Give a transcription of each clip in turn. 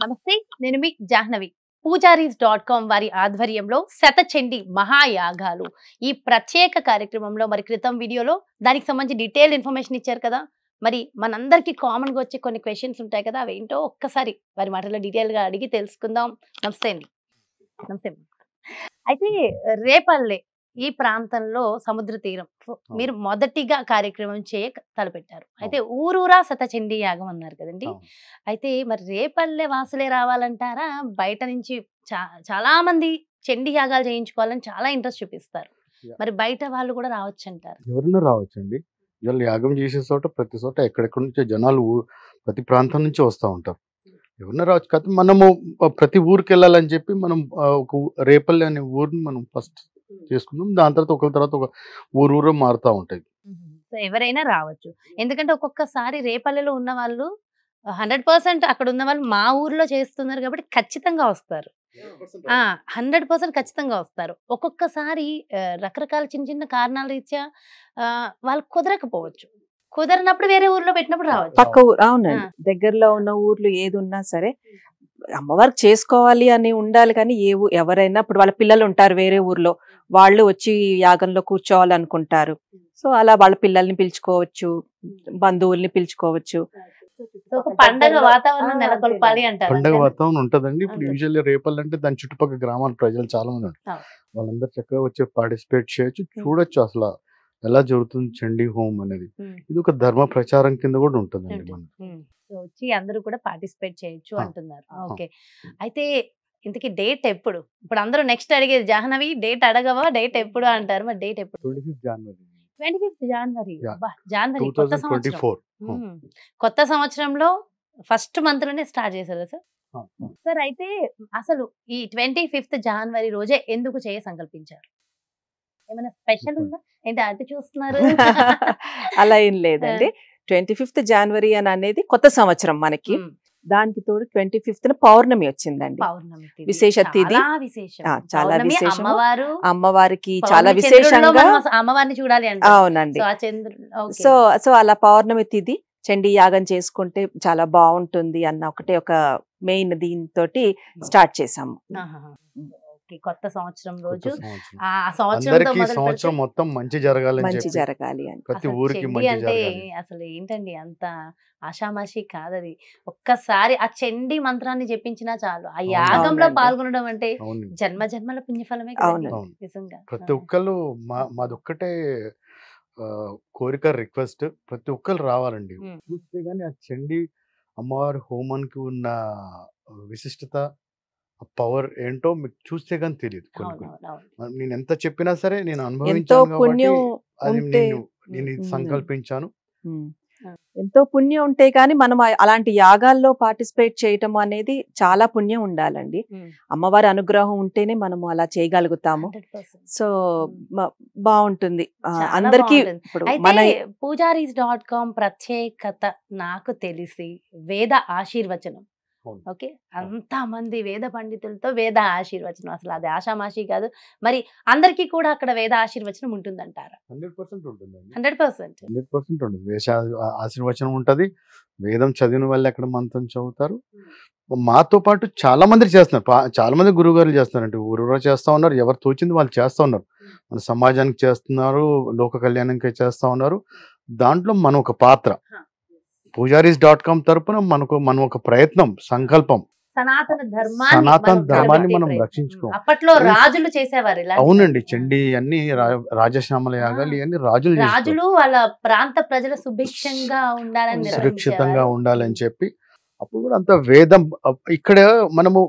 నమస్తే, నేను మీ జాహ్నవి. పూజారీస్.com వారి ఆధ్వర్యంలో శతచండీ మహాయాగాలు ఈ ప్రత్యేక కార్యక్రమంలో మరి క్రితం వీడియోలో దానికి సంబంధించి డీటెయిల్ ఇన్ఫర్మేషన్ ఇచ్చారు కదా. మరి మనందరికీ కామన్ గా వచ్చే కొన్ని క్వశ్చన్స్ ఉంటాయి కదా, అవేంటో ఒక్కసారి వారి మాటల్లో డీటెయిల్ గా అడిగి తెలుసుకుందాం. నమస్తే అండి. నమస్తే. అయితే రేపల్లె ఈ ప్రాంతంలో సముద్ర తీరం మీరు మొదటిగా కార్యక్రమం చేయ తలపెట్టారు. అయితే ఊరూరా శతచండీ యాగం అన్నారు కదండి. అయితే మరి రేపల్లె వాసులే రావాలంటారా, బయట నుంచి చాలా మంది చండీ యాగాలు చేయించుకోవాలని చాలా ఇంట్రెస్ట్ చూపిస్తారు, మరి బయట వాళ్ళు కూడా రావచ్చు అంటారు? ఎవరైనా రావచ్చండి. ఇవాళ యాగం చేసే చోట ప్రతి చోట ఎక్కడెక్కడి నుంచో జనాలు ప్రతి ప్రాంతం నుంచి వస్తూ ఉంటారు. ఎవరైనా రావచ్చు. కాదు మనము ప్రతి ఊరికి వెళ్ళాలని చెప్పి మనం ఒక రేపల్లె అనే ఊరిని మనం ఫస్ట్ చేసుకుందాం. దాని తర్వాత ఒక ఊరు మారుతూ ఉంటాయి. సో ఎవరైనా రావచ్చు, ఎందుకంటే ఒక్కొక్కసారి రేపల్లెలో ఉన్న వాళ్ళు 100% అక్కడ ఉన్న వాళ్ళు మా ఊర్లో చేస్తున్నారు కాబట్టి ఖచ్చితంగా వస్తారు. 100% ఖచ్చితంగా వస్తారు. ఒక్కొక్కసారి రకరకాల చిన్న చిన్న కారణాల రీత్యా వాళ్ళు కుదరకపోవచ్చు. కుదరనప్పుడు వేరే ఊర్లో పెట్టినప్పుడు రావచ్చు. పక్క ఊరు, అవునండి. దగ్గరలో ఉన్న ఊర్లు ఏది ఉన్నా సరే అమ్మవారికి చేసుకోవాలి అని ఉండాలి. కానీ ఎవరైనా ఇప్పుడు వాళ్ళ పిల్లలు ఉంటారు వేరే ఊర్లో, వాళ్ళు వచ్చి యాగంలో కూర్చోవాలనుకుంటారు. సో అలా వాళ్ళ పిల్లల్ని పిలుచుకోవచ్చు, బంధువుల్ని పిలుచుకోవచ్చు. పండగ వాతావరణం నెలకొల్పాలి అంటారు. పండగ వాతావరణం ఉంటదండి. ఇప్పుడు యూజువల్లీ రేపల్లె అంటే దాని చుట్టుపక్కల గ్రామాల ప్రజలు చాలా మంది ఉంటారు. వాళ్ళందరూ చక్కగా వచ్చి పార్టిసిపేట్ చేయొచ్చు, చూడొచ్చు అసలు ఎలా జరుగుతుంది చండీ హోమం అనేది. ఇది ఒక ధర్మ ప్రచారం కింద కూడా ఉంటుందండి. మనం వచ్చి అందరూ కూడా పార్టిసిపేట్ చేయొచ్చు అంటున్నారు. ఓకే, అయితే ఇంతకీ డేట్ ఎప్పుడు? ఇప్పుడు అందరూ నెక్స్ట్ అడిగేది జాహ్నవి డేట్ అడగవా, డేట్ ఎప్పుడు అంటారు. మరి డేట్ ఎప్పుడు? 25 జనవరి. 25 జనవరి. జనవరి 2024. కొత్త సంవత్సరంలో ఫస్ట్ మంత్ లోనే స్టార్ట్ చేశారు సార్. సార్ అయితే అసలు ఈ 25 జనవరి రోజే ఎందుకు చేయ సంకల్పించారు? ఏమైనా స్పెషల్ ఉందా ఏంటి అటు చూస్తున్నారు? అలా ఏం లేదండి. 25 జనవరి అని అనేది కొత్త సంవత్సరం మనకి. దానికి తోడు 25న పౌర్ణమి వచ్చిందండి. విశేష తిథి, చాలా విశేషం. అమ్మవారికి చాలా విశేషంగా అమ్మవారిని చూడాలి. అవునండి. సో అలా పౌర్ణమి తిథి చండీ యాగం చేసుకుంటే చాలా బాగుంటుంది అన్న ఒకటే ఒక మెయిన్ దీంతోటి స్టార్ట్ చేసాము. కొత్త సంవత్సరం రోజు ఆ సంవత్సరం మొత్తం మంచి జరగాలి అని ప్రతి ఊరికి మంచి జరగాలి. అసలు ఏంటండి అంత ఆషామాషి కాదది. ఒక్కసారి ఆ చండీ మంత్రాన్ని జపించినా చాలు. ఆ యాగంలో పాల్గొనడం అంటే జన్మ జన్మల పుణ్యఫలమే నిజంగా. ప్రతి ఒక్కళ్ళు మాదొక్కటే కోరిక, రిక్వెస్ట్, ప్రతి ఒక్కరు రావాలండి. చూస్తే గానీ ఆ చండీ అమ్మవారి హోమానికి ఉన్న విశిష్టత, పవర్ ఏంటో మీకు చూస్తే గానీ తెలియదు. నేను ఎంత చెప్పినా సరే నేను అనుభవించాను కాబట్టి నేను సంకల్పించాను. ఎంతో పుణ్యం ఉంటే గానీ మనం అలాంటి యాగాల్లో పార్టిసిపేట్ చేయటం అనేది చాలా పుణ్యం ఉండాలండి. అమ్మవారి అనుగ్రహం ఉంటేనే మనము అలా చేయగలుగుతాము. సో బాగుంటుంది అందరికి. పూజారీస్.com ప్రత్యేకత నాకు తెలిసి వేద ఆశీర్వచనం. ఓకే, అంత మంది వేద పండితులతో వేద ఆశీర్వచనం, అసలు అది ఆషామాషి కాదు. మరి అందరికీ కూడా అక్కడ వేద ఆశీర్వచనం ఉంటుందంటారా? 100% ఉంటుందండి. 100% ఉంటుంది. వేద ఆశీర్వచనం ఉంటది. వేదం చదివిన వాళ్ళు ఎక్కడ మంత్రం చదువుతారు. మాతో పాటు చాలా మంది చేస్తున్నారు. చాలా మంది గురువు గారు చేస్తున్నారంటే ఊరూరా చేస్తా ఉన్నారు. ఎవరు తోచింది వాళ్ళు చేస్తా ఉన్నారు. మన సమాజానికి చేస్తున్నారు, లోక కళ్యాణానికి చేస్తా ఉన్నారు. దాంట్లో మనం ఒక పాత్ర. పూజారీస్.com తరపున మనం ఒక ప్రయత్నం, సంకల్పం, సనాతన ధర్మాన్ని మనం రక్షించుకో. అప్పట్లో రాజులు చేసేవారు. అవునండి, చండీ అన్ని రాజశ్యామల యాగాలు ఇవన్నీ రాజులు వాళ్ళ ప్రాంత ప్రజలు సురక్షితంగా ఉండాలని చెప్పి అప్పుడు కూడా అంత వేదం. ఇక్కడ మనము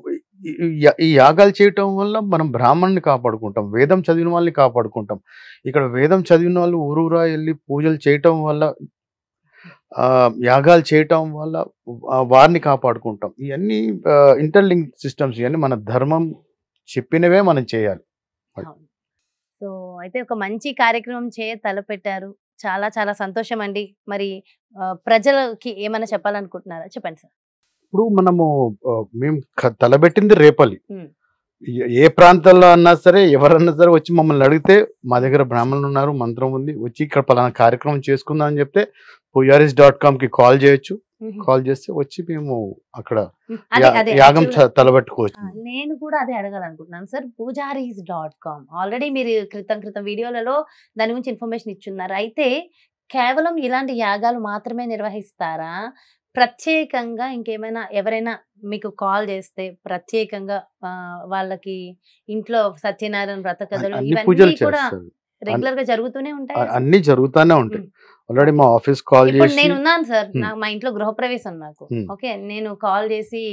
ఈ యాగాలు చేయటం వల్ల మనం బ్రాహ్మణ్ని కాపాడుకుంటాం, వేదం చదివిన వాళ్ళని కాపాడుకుంటాం. ఇక్కడ వేదం చదివిన వాళ్ళు ఊరూరా వెళ్ళి పూజలు చేయటం వల్ల, యాగాలు చేయటం వల్ల వారిని కాపాడుకుంటాం. ఇవన్నీ ఇంటర్లింక్ సిస్టమ్స్. ఇవన్నీ మన ధర్మం చెప్పినవే మనం చేయాలి. సో అయితే ఒక మంచి కార్యక్రమం తలపెట్టారు. చాలా చాలా సంతోషం అండి. మరి ప్రజలకి ఏమైనా చెప్పాలనుకుంటున్నారా? చెప్పండి సార్. ఇప్పుడు మేము తలబెట్టింది రేపల్లి. ఏ ప్రాంతాల్లో అన్నా సరే ఎవరన్నా సరే వచ్చి మమ్మల్ని అడిగితే మా దగ్గర బ్రాహ్మణులు ఉన్నారు, మంత్రం ఉంది, వచ్చి ఇక్కడ పలానా కార్యక్రమం చేసుకుందాం అని చెప్తే పూజారీస్.com కి కాల్ చేయొచ్చు, కాల్ చేస్తే వచ్చి మేము అక్కడ అదే అదే యాగం actually- తలబెట్టుకోవచ్చు. నేను కూడా అదే అడగాలనుకుంటున్నాను సార్. పూజారీస్.com ఆల్రెడీ మీరు క్రితం వీడియోలలో దాని గురించి ఇన్ఫర్మేషన్ ఇచ్చున్నారు. అయితే కేవలం ఇలాంటి యాగాలు మాత్రమే నిర్వహిస్తారా? ప్రత్యేకంగా ఇంకేమైనా ఎవరైనా మీకు కాల్ చేస్తే ప్రత్యేకంగా వాళ్ళకి ఇంట్లో సత్యనారాయణ వ్రత కథలు అన్ని పూజలు ఇవన్నీ కూడా చేస్తారు, రెగ్యులర్ గా జరుగుతూనే ఉంటాయి. అన్ని జరుగుతానే ఉంటాయి. ఆల్రెడీ మా ఆఫీస్ కాల్ ఇప్పుడు చేసి నేను ఉన్నాను సార్, మా ఇంట్లో గృహప్రవేశం నాకు. ఓకే, నేను కాల్ చేసి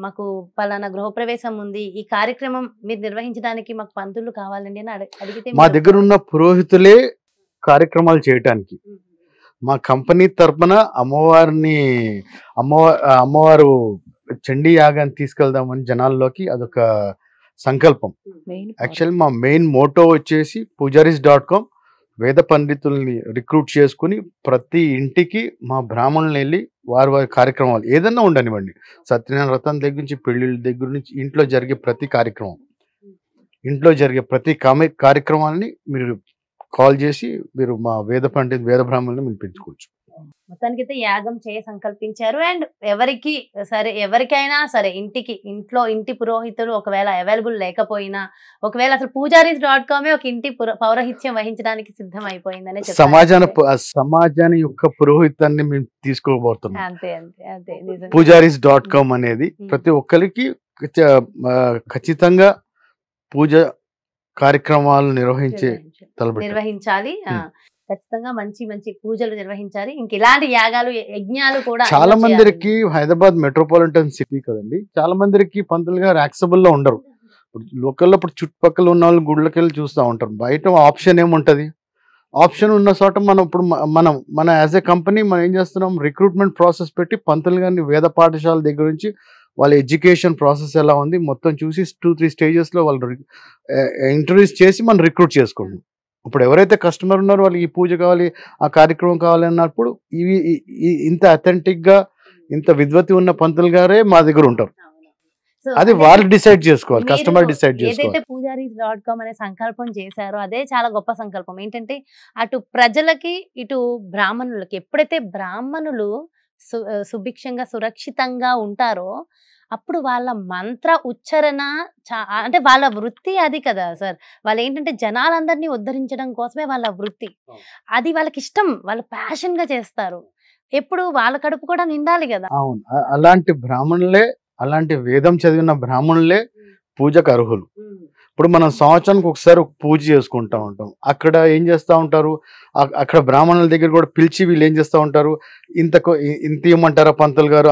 మాకు పలానా గృహప్రవేశం ఉంది, ఈ కార్యక్రమం మీరు నిర్వహించడానికి మాకు పంతులు కావాలండి అని అడిగితే మా దగ్గర ఉన్న పురోహితులే కార్యక్రమాలు చేయటానికి మా కంపెనీ తరపున అమ్మవారు చండీ యాగాన్ని తీసుకెళ్దామని జనాల్లోకి అదొక సంకల్పం. యాక్చువల్లీ మా మెయిన్ మోటో వచ్చేసి పూజారీస్.com వేద పండితుల్ని రిక్రూట్ చేసుకుని ప్రతి ఇంటికి మా బ్రాహ్మణులు వెళ్ళి వారి కార్యక్రమాలు ఏదన్నా ఉండనివ్వండి, సత్యనారాయణ వ్రతం దగ్గర నుంచి పెళ్లిళ్ళ దగ్గర నుంచి ఇంట్లో జరిగే ప్రతి కార్యక్రమం, ఇంట్లో జరిగే ప్రతి కార్యక్రమాన్ని మీరు కాల్ చేసి మీరు మా వేద బ్రాహ్మణుల్ని మీరు పెంచుకోవచ్చు. మొత్తానికైతే యాగం సంకల్పించారు. అండ్ ఎవరికైనా సరే ఇంటి పురోహితులు ఒకవేళ అవైలబుల్ లేకపోయినా, ఒకవేళ అసలు పూజారీస్.com ఒక ఇంటి పౌరహిత్యం వహించడానికి సిద్ధం అయిపోయిందని సమాజాన్ని యొక్క పురోహితాన్ని మేము తీసుకోబోతున్నాం. అంతే అంతే అంతే నిజం. పూజారీస్.com అనేది ప్రతి ఒక్కరికి ఖచ్చితంగా పూజ కార్యక్రమాలు నిర్వహించాలి. ఖచ్చితంగా మంచి మంచి పూజలు నిర్వహించాలి. ఇంక ఇలాంటి యాగాలు యజ్ఞాలు కూడా చాలా మందికి హైదరాబాద్ మెట్రోపాలిటన్ సిటీ కదండి, చాలా మందికి పంతులు గారు యాక్సెబుల్ లో ఉండరు. లోకల్లో ఇప్పుడు చుట్టుపక్కల ఉన్న వాళ్ళు గుళ్ళకి వెళ్ళి చూస్తూ ఉంటారు. బయట ఆప్షన్ ఏముంటది? ఆప్షన్ ఉన్న చోట మనం యాజ్ ఏ కంపెనీ మనం ఏం చేస్తున్నాం, రిక్రూట్మెంట్ ప్రాసెస్ పెట్టి పంతులు గారిని వేద పాఠశాల దగ్గర నుంచి వాళ్ళ ఎడ్యుకేషన్ ప్రాసెస్ ఎలా ఉంది మొత్తం చూసి 2-3 స్టేజెస్ లో వాళ్ళు ఇంటర్వ్యూస్ చేసి మనం రిక్రూట్ చేసుకుంటాం. ఇప్పుడు ఎవరైతే కస్టమర్ ఉన్నారో వాళ్ళకి ఈ పూజ కావాలి, ఆ కార్యక్రమం కావాలి అన్నప్పుడు ఇంత అథెంటిక్ గా ఇంత విద్వతి ఉన్న పంతులు గారే మా దగ్గర ఉంటారు. అది వాళ్ళు డిసైడ్ చేసుకోవాలి, కస్టమర్ డిసైడ్ చేసుకోవాలి. ఏదైతే పూజారీస్.com అనే సంకల్పం చేశారో అదే చాలా గొప్ప సంకల్పం. ఏంటంటే అటు ప్రజలకి ఇటు బ్రాహ్మణులకి, ఎప్పుడైతే బ్రాహ్మణులు సుభిక్షంగా సురక్షితంగా ఉంటారో అప్పుడు వాళ్ళ మంత్ర ఉచ్చారణ అంటే వాళ్ళ వృత్తి అది కదా సార్. వాళ్ళు ఏంటంటే జనాలందరినీ ఉద్ధరించడం కోసమే వాళ్ళ వృత్తి, అది వాళ్ళకి ఇష్టం, వాళ్ళు ప్యాషన్ గా చేస్తారు. ఎప్పుడు వాళ్ళ కడుపు కూడా నిండాలి కదా. అవును, అలాంటి వేదం చదివిన బ్రాహ్మణులే పూజకు అర్హులు. ఇప్పుడు మనం సంవత్సరానికి ఒకసారి పూజ చేసుకుంటా ఉంటాం. అక్కడ ఏం చేస్తూ ఉంటారు, అక్కడ బ్రాహ్మణుల దగ్గర కూడా పిలిచి వీళ్ళు ఏం చేస్తూ ఉంటారు, ఇంత ఇవ్వమంటారా పంతులు గారు,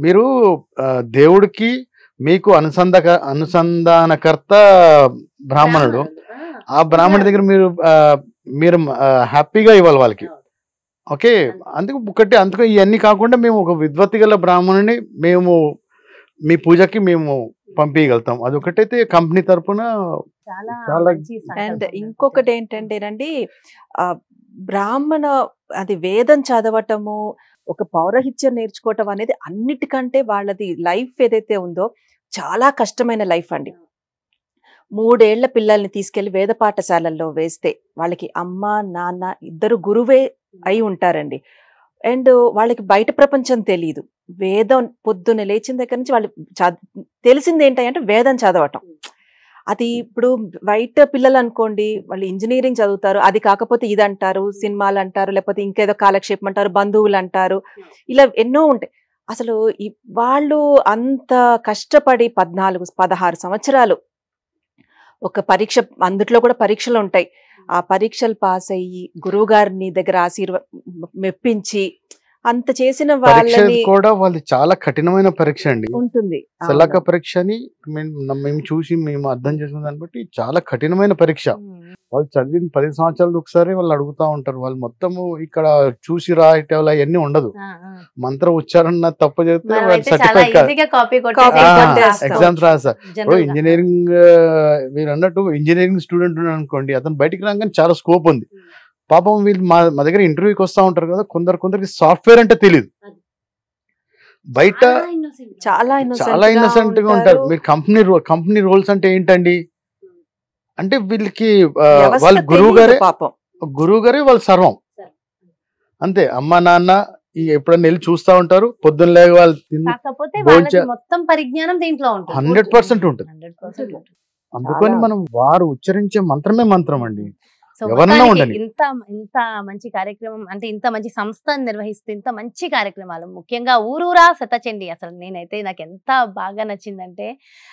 మీరు దేవుడికి మీకు అనుసంధానకర్త బ్రాహ్మణుడు. ఆ బ్రాహ్మణుడి దగ్గర మీరు హ్యాపీగా ఇవ్వాలి వాళ్ళకి. ఓకే, అందుకు ఇవన్నీ కాకుండా మేము ఒక విద్వత్తి గల బ్రాహ్మణుని మీ పూజకి మేము పంపించగలుగుతాం. అదొకటైతే కంపెనీ తరఫున చాలా. అండ్ ఇంకొకటి ఏంటంటేనండి, బ్రాహ్మణ అది వేదం చదవటము, ఒక పౌరహిత్యం నేర్చుకోవటం అనేది అన్నిటికంటే వాళ్ళది లైఫ్ ఏదైతే ఉందో చాలా కష్టమైన లైఫ్ అండి. 3 ఏళ్ల పిల్లల్ని తీసుకెళ్లి వేద పాఠశాలల్లో వేస్తే వాళ్ళకి అమ్మ నాన్న ఇద్దరు గురువే అయి ఉంటారండి. అండ్ వాళ్ళకి బయట ప్రపంచం తెలియదు. వేదం పొద్దున్న లేచిన దగ్గర నుంచి వాళ్ళు తెలిసింది ఏంటంటే వేదం చదవటం. అది ఇప్పుడు బయట పిల్లలు అనుకోండి, వాళ్ళు ఇంజనీరింగ్ చదువుతారు, అది కాకపోతే ఇది అంటారు, సినిమాలు అంటారు, లేకపోతే ఇంకేదో కాలక్షేపం అంటారు, బంధువులు అంటారు, ఇలా ఎన్నో ఉంటాయి. అసలు వాళ్ళు అంత కష్టపడి 14-16 సంవత్సరాలు ఒక పరీక్ష, అందుట్లో కూడా పరీక్షలు ఉంటాయి, ఆ పరీక్షలు పాస్ అయ్యి గురువు గారిని దగ్గర మెప్పించి అంత చేసిన వాళ్ళని కూడా వాళ్ళు చాలా కఠినమైన పరీక్ష అండి ఉంటుంది. సలక పరీక్ష అని మేము చూసి మేము అర్థం చేసుకున్న దాన్ని బట్టి చాలా కఠినమైన పరీక్ష. వాళ్ళు చదివిన 10 సంవత్సరాలు ఒకసారి వాళ్ళు అడుగుతా ఉంటారు. వాళ్ళు మొత్తము ఇక్కడ చూసి రాయటం అవన్నీ ఉండదు. మంత్ర ఉచ్చారణ తప్పు చేస్తే ఎగ్జామ్స్ రాస్తారు. ఇప్పుడు ఇంజనీరింగ్ మీరు అన్నట్టు ఇంజనీరింగ్ స్టూడెంట్ అనుకోండి, అతను బయటికి రాగానే చాలా స్కోప్ ఉంది. పాపం వీళ్ళు మా దగ్గర ఇంటర్వ్యూకి వస్తూ ఉంటారు కదా, కొందరికి సాఫ్ట్వేర్ అంటే తెలియదు, బయట చాలా ఇన్నోసెంట్ గా ఉంటారు. మీరు కంపెనీ రోల్స్ అంటే ఏంటండి అంటే వీళ్ళకి వాళ్ళ గురువు గారే వాళ్ళ సర్వం అంతే. అమ్మ నాన్న ఎప్పుడన్నా వెళ్ళి చూస్తా ఉంటారు. పొద్దున్న లేక వాళ్ళు కాకపోతే వాళ్ళకి మొత్తం పరిజ్ఞానం దీంట్లో ఉంటుంది. 100% ఉంటుంది. 100% ఉంటుంది. అందుకని మనం వారు ఉచ్చరించే మంత్రమే మంత్రం అండి. సో ఎవరన్నా ఉండని. ఇంత ఇంత మంచి కార్యక్రమం అంటే ఇంత మంచి సంస్థ నిర్వహిస్తూ ఇంత మంచి కార్యక్రమాలు, ముఖ్యంగా ఊరూరా శతచండి, అసలు నేనైతే నాకు ఎంత బాగా నచ్చిందంటే,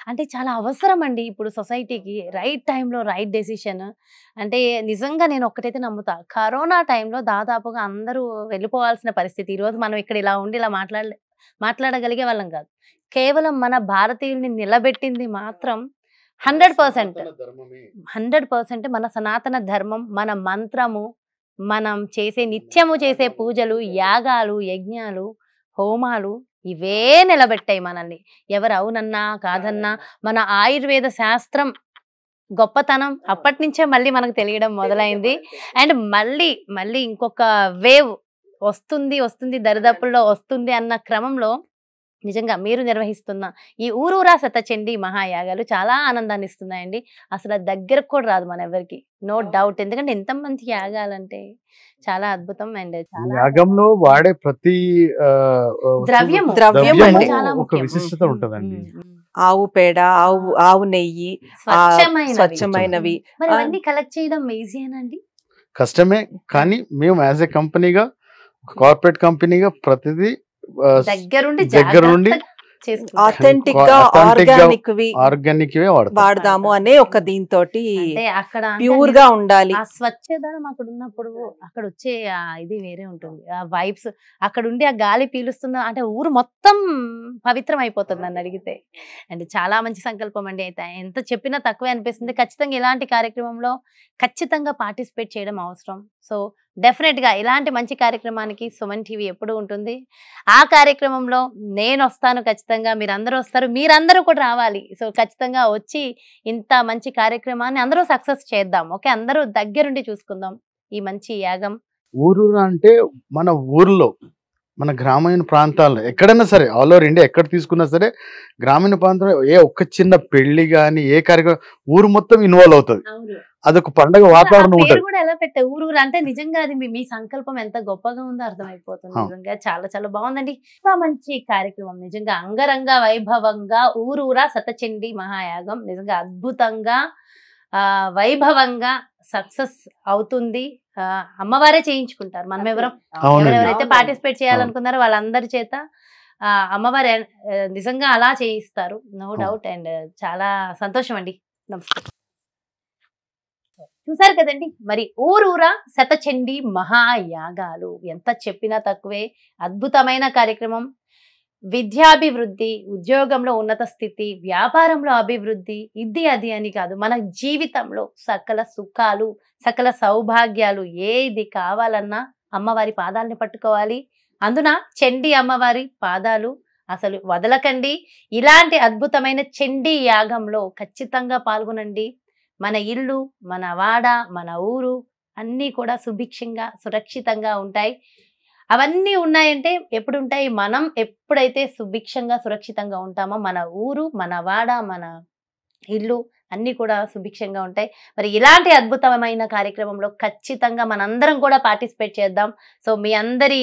అంటే చాలా అవసరం అండి ఇప్పుడు సొసైటీకి. రైట్ టైంలో రైట్ డెసిషన్. అంటే నిజంగా నేను ఒక్కటైతే నమ్ముతా, కరోనా టైంలో దాదాపుగా అందరూ వెళ్ళిపోవాల్సిన పరిస్థితి. ఈరోజు మనం ఇక్కడ ఇలా ఉండి ఇలా మాట్లాడగలిగే వాళ్ళం కాదు. కేవలం మన భారతీయుల్ని నిలబెట్టింది మాత్రం 100% మన సనాతన ధర్మం, మన మంత్రము, మనం నిత్యము చేసే పూజలు, యాగాలు, యజ్ఞాలు, హోమాలు ఇవే నిలబెట్టాయి మనల్ని. ఎవరు అవునన్నా కాదన్నా మన ఆయుర్వేద శాస్త్రం గొప్పతనం అప్పటి నుంచే మళ్ళీ మనకు తెలియడం మొదలైంది. అండ్ మళ్ళీ ఇంకొక వేవ్ వస్తుంది దరిదాపుల్లో వస్తుంది అన్న క్రమంలో నిజంగా మీరు నిర్వహిస్తున్న ఈ ఊరూరా శతచండి మహాయాగాలు చాలా ఆనందాన్ని ఇస్తున్నాయండి. అసలు దగ్గరకు కూడా రాదు మన ఎవరికి, నో డౌట్. ఎందుకంటే ఎంత మంచి యాగాలంటే చాలా అద్భుతం. అండ్ చాలా యాగంలో వాడే ప్రతి ద్రవ్యము చాలా ఒక ముఖ్యం. విశిష్టత ఉంటదండి. ఆవు పేడ, ఆవు నెయ్యి, స్వచ్ఛమైనవి. మరి అవన్నీ కలెక్ట్ చేయడం ఈజీయేనండి? కష్టమే, కానీ మేము యాజ్ ఎ కంపెనీగా, కార్పొరేట్ కంపెనీగా ప్రతిదీ దగ్గరుండి ఆథెంటిక్ గా ఆర్గానిక్ వాడదాము అనే ఒక దీంతో అక్కడ ప్యూర్ గా ఉండాలి. ఆ స్వచ్ఛదనం అక్కడ ఉన్నప్పుడు అక్కడ వచ్చే ఇది వేరే ఉంటుంది. ఆ వైబ్స్ అక్కడ ఉండి ఆ గాలి పీలుస్తున్న అంటే ఊరు మొత్తం పవిత్రం అయిపోతుంది నన్ను అడిగితే. అండ్ చాలా మంచి సంకల్పం అండి. అయితే ఎంత చెప్పినా తక్కువే అనిపిస్తుంది. ఖచ్చితంగా ఇలాంటి కార్యక్రమంలో ఖచ్చితంగా పార్టిసిపేట్ చేయడం అవసరం. సో డెఫినెట్ గా ఇలాంటి మంచి కార్యక్రమానికి సుమన్ టీవీ ఎప్పుడు ఉంటుంది. ఆ కార్యక్రమంలో నేను వస్తాను, ఖచ్చితంగా మీరందరూ వస్తారు, మీరందరూ కూడా రావాలి. సో ఖచ్చితంగా వచ్చి ఇంత మంచి కార్యక్రమాన్ని అందరూ సక్సెస్ చేద్దాం. ఓకే, అందరూ దగ్గరుండి చూసుకుందాం ఈ మంచి యాగం. ఊరూరా అంటే మన ఊర్లో, మన గ్రామీణ ప్రాంతాల్లో ఎక్కడైనా సరే, ఆల్ ఓవర్ ఇండియా ఎక్కడ తీసుకున్నా సరే, గ్రామీణ ప్రాంతంలో ఏ ఒక్క చిన్న పెళ్లి గాని ఏ కార్యక్రమం ఊరు మొత్తం ఇన్వాల్వ్ అవుతుంది. అదొక పండగ వాతావరణం ఉంటుంది. కూడా ఎలా పెట్టే ఊరూరు అంటే నిజంగా అది మీ సంకల్పం ఎంత గొప్పగా ఉందో అర్థమైపోతుంది. నిజంగా చాలా చాలా బాగుందండి. ఇంత మంచి కార్యక్రమం నిజంగా అంగరంగ వైభవంగా ఊరూరా శతచండి మహాయాగం నిజంగా అద్భుతంగా వైభవంగా సక్సెస్ అవుతుంది. అమ్మవారే చేయించుకుంటారు. మనం ఎవరైతే పార్టిసిపేట్ చేయాలనుకున్నారో వాళ్ళందరి చేత అమ్మవారు నిజంగా అలా చేయిస్తారు, నో డౌట్. అండ్ చాలా సంతోషం అండి. నమస్తే. చూసారు కదండి, మరి ఊరూరా శతచండి మహాయాగాలు ఎంత చెప్పినా తక్కువే. అద్భుతమైన కార్యక్రమం. విద్యాభివృద్ధి, ఉద్యోగంలో ఉన్నత స్థితి, వ్యాపారంలో అభివృద్ధి, ఇది అది అని కాదు, మన జీవితంలో సకల సుఖాలు, సకల సౌభాగ్యాలు ఏది కావాలన్నా అమ్మవారి పాదాలని పట్టుకోవాలి. అందున చండీ అమ్మవారి పాదాలు అసలు వదలకండి. ఇలాంటి అద్భుతమైన చండీ యాగంలో ఖచ్చితంగా పాల్గొనండి. మన ఇల్లు, మన వాడ, మన ఊరు అన్నీ కూడా సుభిక్షంగా సురక్షితంగా ఉంటాయి. అవన్నీ ఉన్నాయంటే ఎప్పుడు ఉంటాయి? మనం ఎప్పుడైతే సుభిక్షంగా సురక్షితంగా ఉంటామో మన ఊరు, మన వాడ, మన ఇల్లు అన్నీ కూడా సుభిక్షంగా ఉంటాయి. మరి ఇలాంటి అద్భుతమైన కార్యక్రమంలో ఖచ్చితంగా మనందరం కూడా పార్టిసిపేట్ చేద్దాం. సో మీ అందరి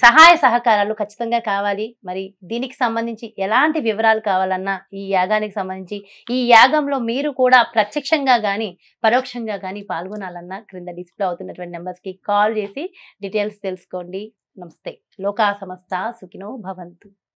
సహాయ సహకారాలు ఖచ్చితంగా కావాలి. మరి దీనికి సంబంధించి ఎలాంటి వివరాలు కావాలన్నా, ఈ యాగానికి సంబంధించి, ఈ యాగంలో మీరు కూడా ప్రత్యక్షంగా కానీ పరోక్షంగా కానీ పాల్గొనాలన్నా క్రింద డిస్ప్లే అవుతున్నటువంటి నెంబర్స్కి కాల్ చేసి డీటెయిల్స్ తెలుసుకోండి. నమస్తే. లోకా సమస్త సుఖినో భవంతు.